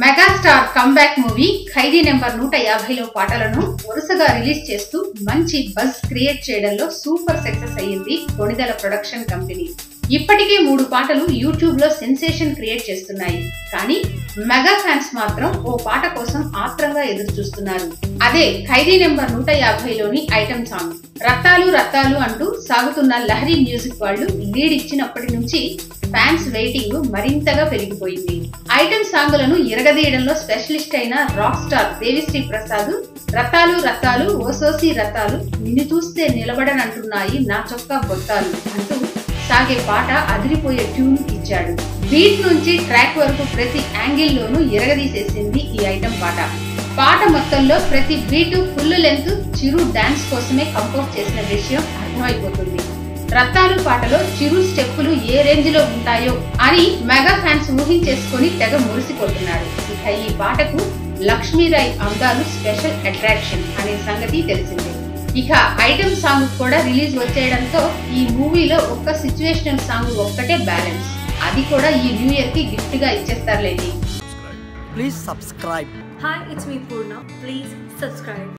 Megastar comeback movie ఖైదీ number 150 లో పాటలను వరుసగా రిలీజ్ చేస్తూ మంచి బజ్ క్రియేట్ చేయడంలో సూపర్ సక్సెస్ అయ్యింది కొణిదెల ప్రొడక్షన్ కంపెనీ. ఇప్పటికే 3 పాటలు యూట్యూబ్ లో సెన్సేషన్ క్రియేట్ చేస్తున్నాయి. కానీ మెగా ఫ్యాన్స్ మాత్రం ఓ పాట కోసం ఆత్రంగా ఎదురు చూస్తున్నారు. అదే ఖైదీ నెంబర్ 150 లోని ఐటమ్ సాంగ్. రత్తాలు రత్తాలు అంటూ సాగుతున్న లహరి మ్యూజిక్ వాళ్ళు లీడ్ ఇచ్చినప్పటి నుంచి ఫ్యాన్స్ వెయిటింగ్ మరింతగా పెరిగిపోయింది. ఐటమ్ సాంగులను ఇరగదీయడంలో స్పెషలిస్ట్ అయిన రాక్ స్టార్ దేవిశ్రీ ప్రసాద్ రత్తాలు రత్తాలు ఓసోసి రత్తాలు నిన్ను చూస్తే నిలబడనంటున్నాయి నా చొక్కా బొత్తాలు అంటూ సాగే పాట అదిరిపోయే ట్యూన్ ఇచ్చాడు. బీట్ నుంచి ట్రాక్ వరకు ప్రతి యాంగిల్లోనూ ఇరగదీసేసింది ఈ ఐటమ్ పాట. పాట మొత్తంలో ప్రతి బీటు ఫుల్ లెంత్ చిరు డాన్స్ కోసమే కంపోజ్ చేసిన విషయం అర్థమైపోతుంది. రత్తాలు పాటలో చిరు స్టెప్పులు ఏ రేంజ్ లో ఉంటాయో అని మెగా ఫ్యాన్స్ ఊహించేసుకుని తెగ మురిసిపోతున్నారు. ఇక ఈ పాటకు లక్ష్మీరాయ్ అందాలు స్పెషల్ అట్రాక్షన్ అనే సంగతి తెలిసిందే. ఇక ఐటమ్ సాంగ్ కూడా రిలీజ్ వచ్చేయడంతో ఈ మూవీలో ఒక్క సిచ్యువేషనల్ సాంగ్ ఒక్కటే బ్యాలెన్స్. అది కూడా ఈ న్యూ ఇయర్ కి గిఫ్ట్ గా ఇచ్చేస్తారులేండి. Please subscribe. Hi, it's me Purna. Please subscribe.